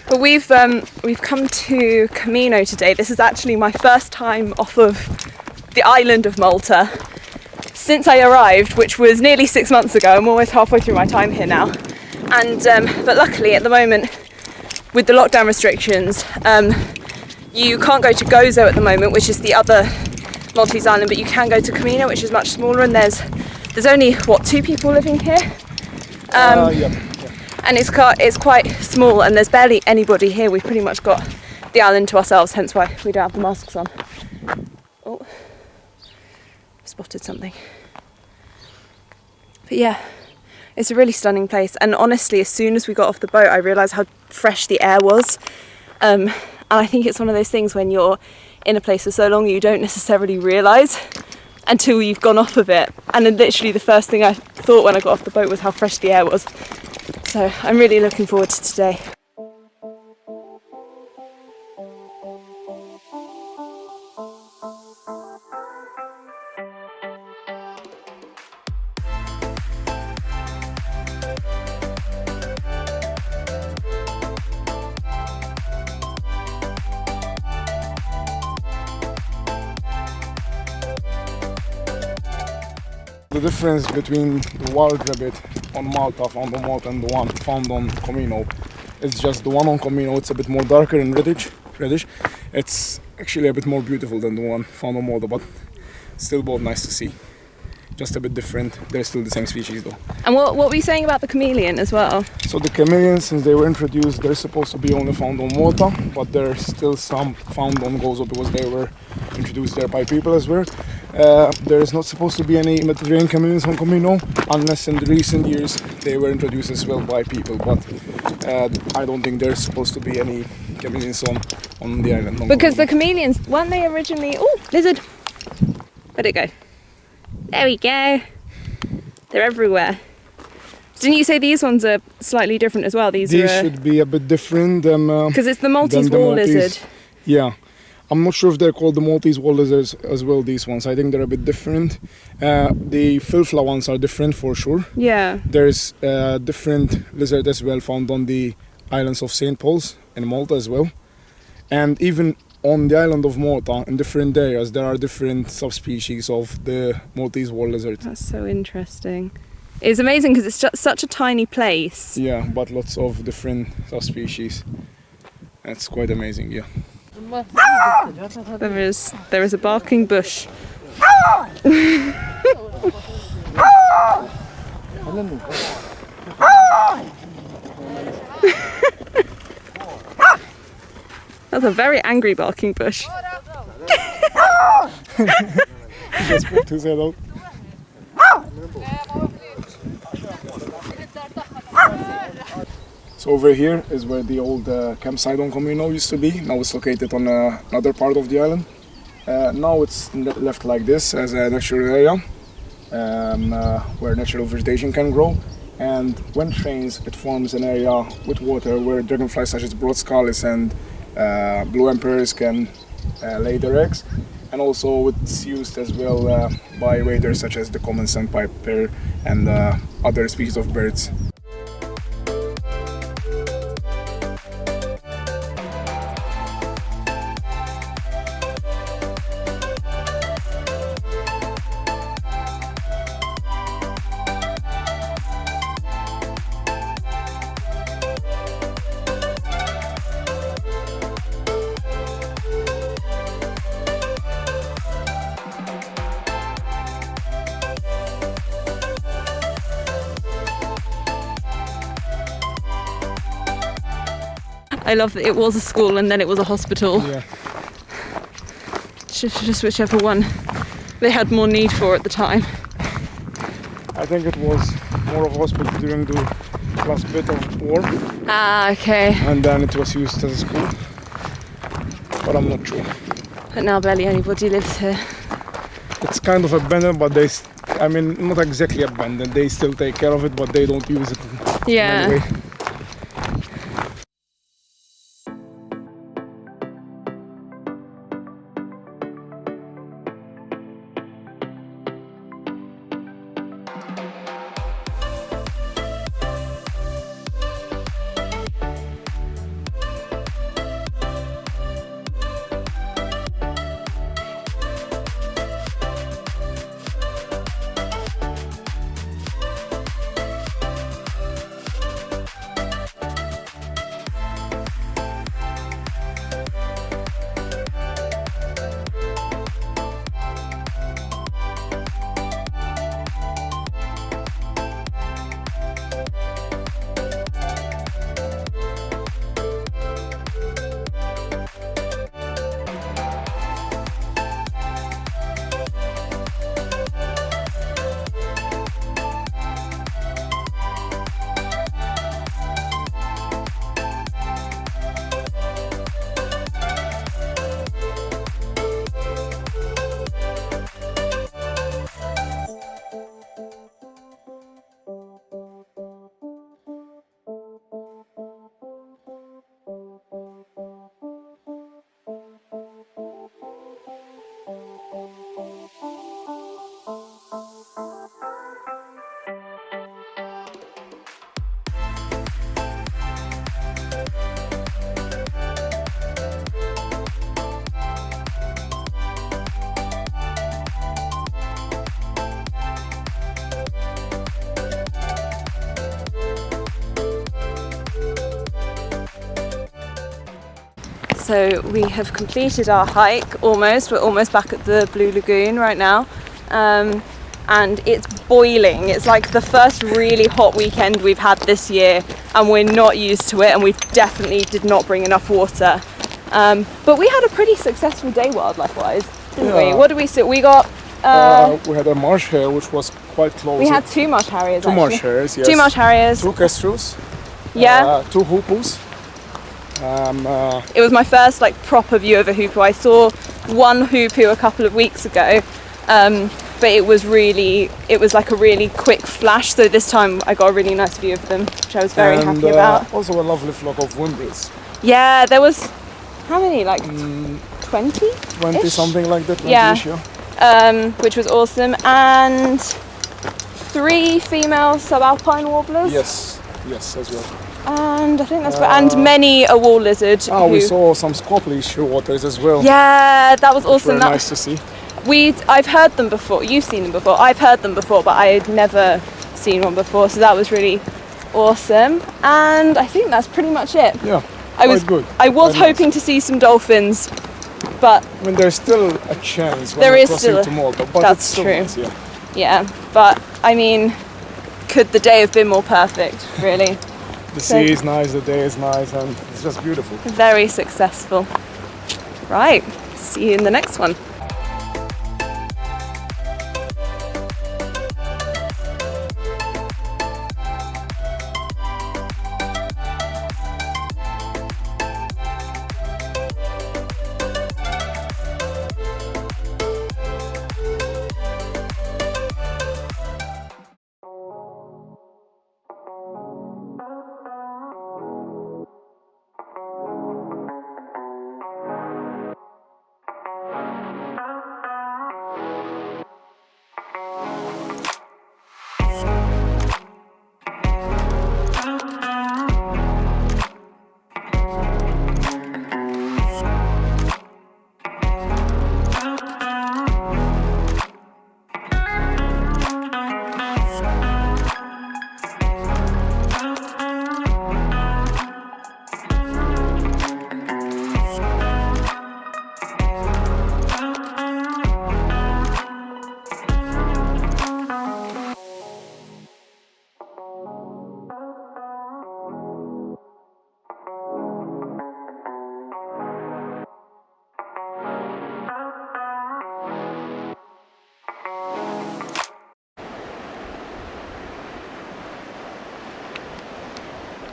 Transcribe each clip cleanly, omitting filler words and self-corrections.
But we've come to Comino today. This is actually my first time off of the island of Malta since I arrived, which was nearly 6 months ago. I'm almost halfway through my time here now. And but luckily at the moment, with the lockdown restrictions, you can't go to Gozo at the moment, which is the other Maltese island, but you can go to Comino, which is much smaller, and there's only, 2 people living here? And it's quite small, and there's barely anybody here. We've pretty much got the island to ourselves, hence why we don't have the masks on. Oh, spotted something. But yeah, it's a really stunning place. And honestly, as soon as we got off the boat, I realised how fresh the air was. And I think it's one of those things when you're in a place for so long, you don't necessarily realise until you've gone off of it. And then literally the first thing I thought when I got off the boat was how fresh the air was. So I'm really looking forward to today. The difference between the wild rabbit on Malta, found on Malta, and the one found on Comino is just the one on Comino, it's a bit more darker and reddish. It's actually a bit more beautiful than the one found on Malta, but still both nice to see. Just a bit different. They're still the same species though. And what were you saying about the chameleon as well? So the chameleons, since they were introduced, they're supposed to be only found on Malta, but there's still some found on Gozo because they were introduced there by people as well. There is not supposed to be any Mediterranean chameleons on Comino, unless in the recent years they were introduced as well by people, but I don't think there's supposed to be any chameleons on the island. Because the chameleons, weren't they originally... Oh, lizard! Where'd it go? There we go. They're everywhere. Didn't you say these ones are slightly different as well? These should be a bit different than... Because it's the Maltese wall lizard. Yeah. I'm not sure if they're called the Maltese wall lizards as well, these ones. I think they're a bit different. The filfla ones are different for sure. Yeah. There's a different lizard as well found on the islands of St. Paul's in Malta as well. And even on the island of Malta, in different areas, there are different subspecies of the Maltese wall lizard. That's so interesting. It's amazing because it's just such a tiny place. Yeah, but lots of different subspecies. That's quite amazing, yeah. There is a barking bush. That's a very angry barking bush. He just put his head out. So over here is where the old campsite on Comino used to be. Now it's located on another part of the island. Now it's left like this as a natural area where natural vegetation can grow. And when it rains, it forms an area with water where dragonflies such as broad scalis and blue emperors can lay their eggs. And also it's used as well by waders such as the common sandpiper and other species of birds. I love that it was a school and then it was a hospital. Yeah. Just whichever one they had more need for at the time. I think it was more of a hospital during the last bit of war. Ah, okay. And then it was used as a school. But I'm not sure. But now barely anybody lives here. It's kind of abandoned, but not exactly abandoned. They still take care of it, but they don't use it in any way. So we have completed our hike almost. We're almost back at the Blue Lagoon right now. And it's boiling. It's like the first really hot weekend we've had this year, and we're not used to it, and we definitely did not bring enough water. But we had a pretty successful day wildlife-wise, didn't we? What did we see? We got... we had a marsh hare, which was quite close. We had 2 marsh harriers, Two marsh hares, yes. 2 marsh harriers. 2 kestrels. Yeah. 2 hoopoes. It was my first like proper view of a hoopoe. I saw one hoopoe a couple of weeks ago, but it was like a really quick flash, so this time I got a really nice view of them, which I was very happy about. Also a lovely flock of whimbrels. Yeah, there was, how many, like 20? 20 something like that, yeah. Which was awesome, and 3 female subalpine warblers. Yes, as well. And I think that's and many a wall lizard. We saw some squapply shearwaters as well. Yeah, that was awesome. Nice to see. I've heard them before. You've seen them before. I've heard them before, but I had never seen one before. So that was really awesome. And I think that's pretty much it. Yeah, good. I was hoping to see some dolphins, but I mean, there's still a chance when there we're is crossing still to Malta, but that's it's still true. Nice, yeah. Yeah, but I mean, could the day have been more perfect? Really. The sea is nice, the day is nice, and it's just beautiful. Very successful. Right, see you in the next one.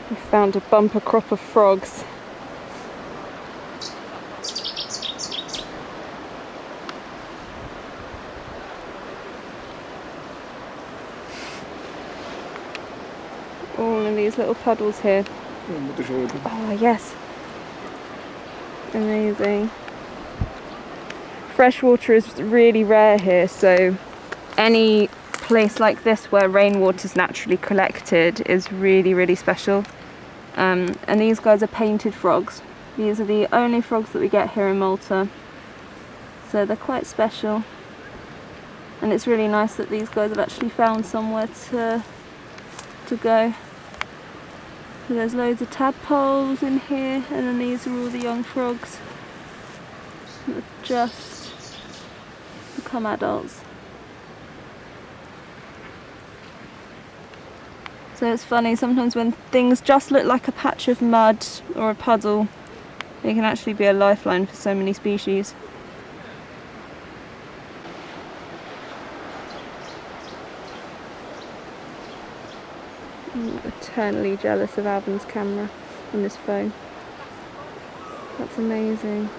We found a bumper crop of frogs. All in these little puddles here. Oh yes. Amazing. Fresh water is really rare here, so any place like this where rainwater is naturally collected is really, really special. And these guys are painted frogs. These are the only frogs that we get here in Malta, so they're quite special. And it's really nice that these guys have actually found somewhere to go. So there's loads of tadpoles in here, and then these are all the young frogs that have just become adults. So it's funny, sometimes when things just look like a patch of mud or a puddle, they can actually be a lifeline for so many species. I'm eternally jealous of Alvin's camera and this phone. That's amazing.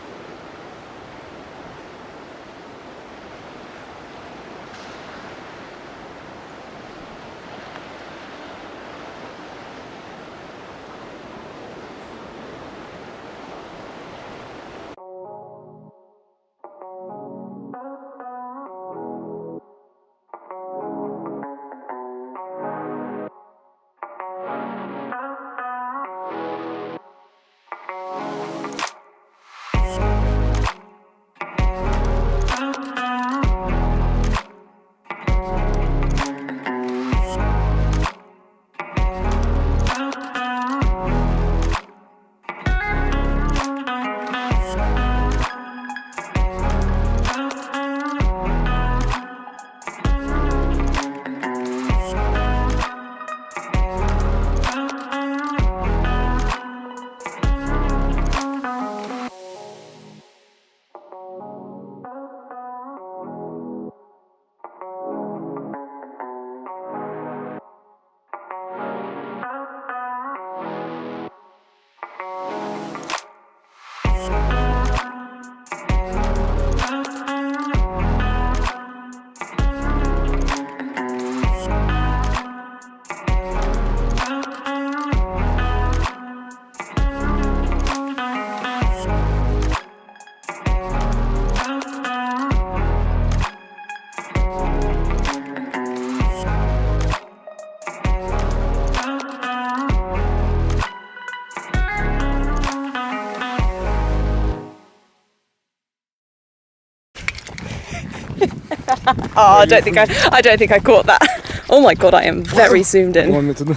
Oh, I don't think I caught that. Oh my god, I am very zoomed in. You want me to do?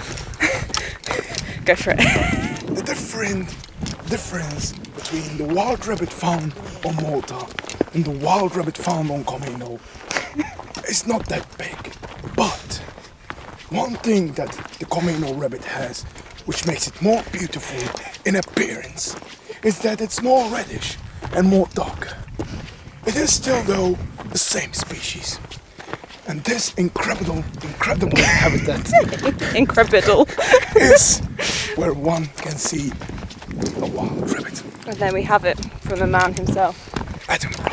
Go for it. The difference between the wild rabbit found on Malta and the wild rabbit found on Comino is not that big. But one thing that the Comino rabbit has, which makes it more beautiful in appearance, is that it's more reddish and more darker. It is still, though, the same species. And this incredible habitat Incredible. is where one can see a wild rabbit. And there we have it from the man himself. Edinburgh.